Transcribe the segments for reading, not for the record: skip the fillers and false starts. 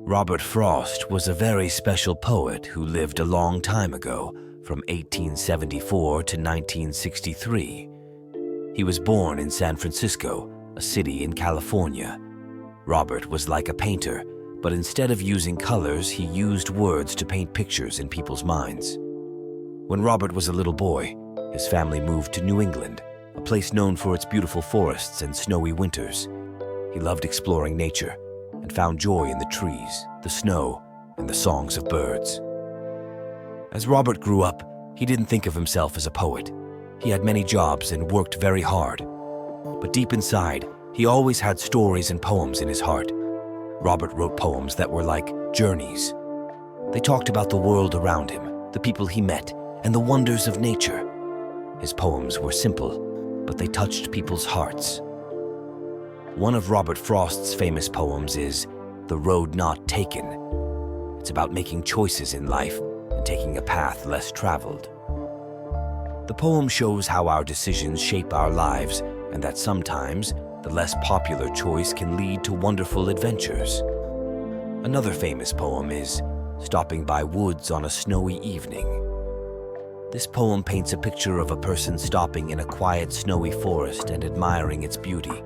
Robert Frost was a very special poet who lived a long time ago, from 1874 to 1963. He was born in San Francisco, a city in California. Robert was like a painter, but instead of using colors, he used words to paint pictures in people's minds. When Robert was a little boy, his family moved to New England, a place known for its beautiful forests and snowy winters. He loved exploring nature and found joy in the trees, the snow, and the songs of birds. As Robert grew up, he didn't think of himself as a poet. He had many jobs and worked very hard. But deep inside, he always had stories and poems in his heart. Robert wrote poems that were like journeys. They talked about the world around him, the people he met, and the wonders of nature. His poems were simple, but they touched people's hearts. One of Robert Frost's famous poems is The Road Not Taken. It's about making choices in life and taking a path less traveled. The poem shows how our decisions shape our lives and that sometimes the less popular choice can lead to wonderful adventures. Another famous poem is Stopping by Woods on a Snowy Evening. This poem paints a picture of a person stopping in a quiet, snowy forest and admiring its beauty.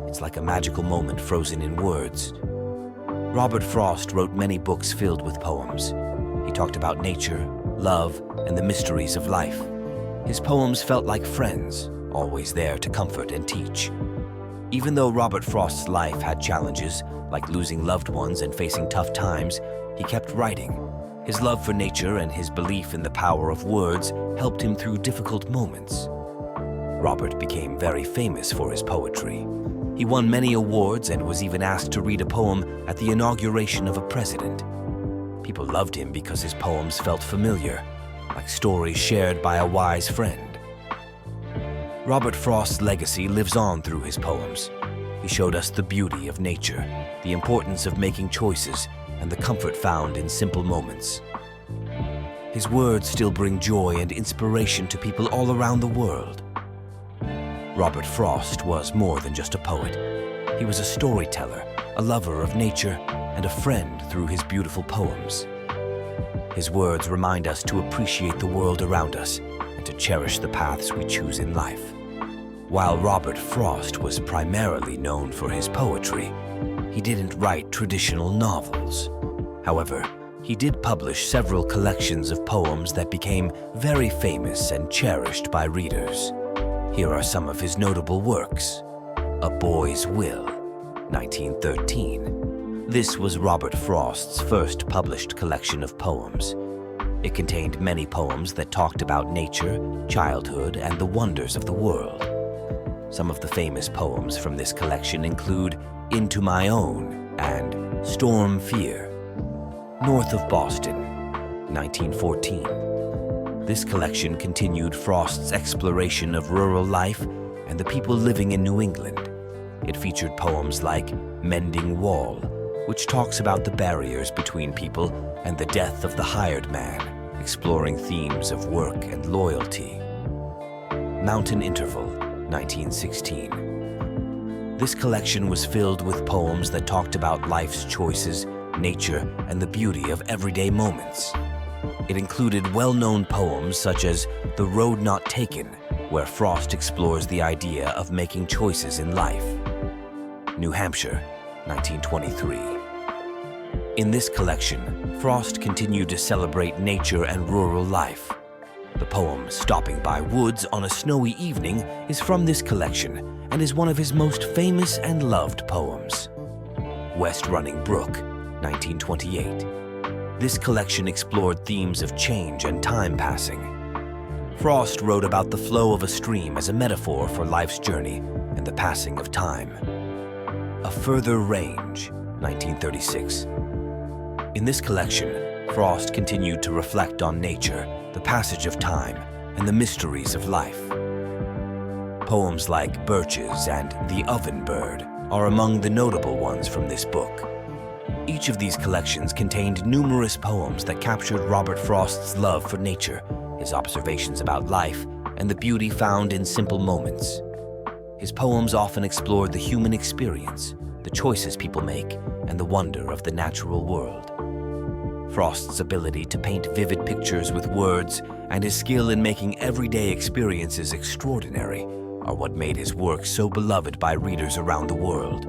It's like a magical moment frozen in words. Robert Frost wrote many books filled with poems. He talked about nature, love, and the mysteries of life. His poems felt like friends, always there to comfort and teach. Even though Robert Frost's life had challenges, like losing loved ones and facing tough times, he kept writing. His love for nature and his belief in the power of words helped him through difficult moments. Robert became very famous for his poetry. He won many awards and was even asked to read a poem at the inauguration of a president. People loved him because his poems felt familiar, like stories shared by a wise friend. Robert Frost's legacy lives on through his poems. He showed us the beauty of nature, the importance of making choices, and the comfort found in simple moments. His words still bring joy and inspiration to people all around the world. Robert Frost was more than just a poet. He was a storyteller, a lover of nature, and a friend through his beautiful poems. His words remind us to appreciate the world around us and to cherish the paths we choose in life. While Robert Frost was primarily known for his poetry, he didn't write traditional novels. However, he did publish several collections of poems that became very famous and cherished by readers. Here are some of his notable works. A Boy's Will, 1913. This was Robert Frost's first published collection of poems. It contained many poems that talked about nature, childhood, and the wonders of the world. Some of the famous poems from this collection include Into My Own and Storm Fear. North of Boston, 1914. This collection continued Frost's exploration of rural life and the people living in New England. It featured poems like Mending Wall, which talks about the barriers between people and the death of the hired man, exploring themes of work and loyalty. Mountain Interval, 1916. This collection was filled with poems that talked about life's choices, nature, and the beauty of everyday moments. It included well-known poems such as The Road Not Taken, where Frost explores the idea of making choices in life. New Hampshire, 1923. In this collection, Frost continued to celebrate nature and rural life. The poem Stopping by Woods on a Snowy Evening is from this collection and is one of his most famous and loved poems. West Running Brook, 1928. This collection explored themes of change and time passing. Frost wrote about the flow of a stream as a metaphor for life's journey and the passing of time. A Further Range, 1936. In this collection, Frost continued to reflect on nature, the passage of time, and the mysteries of life. Poems like Birches and The Oven Bird are among the notable ones from this book. Each of these collections contained numerous poems that captured Robert Frost's love for nature, his observations about life, and the beauty found in simple moments. His poems often explored the human experience, the choices people make, and the wonder of the natural world. Frost's ability to paint vivid pictures with words and his skill in making everyday experiences extraordinary are what made his work so beloved by readers around the world.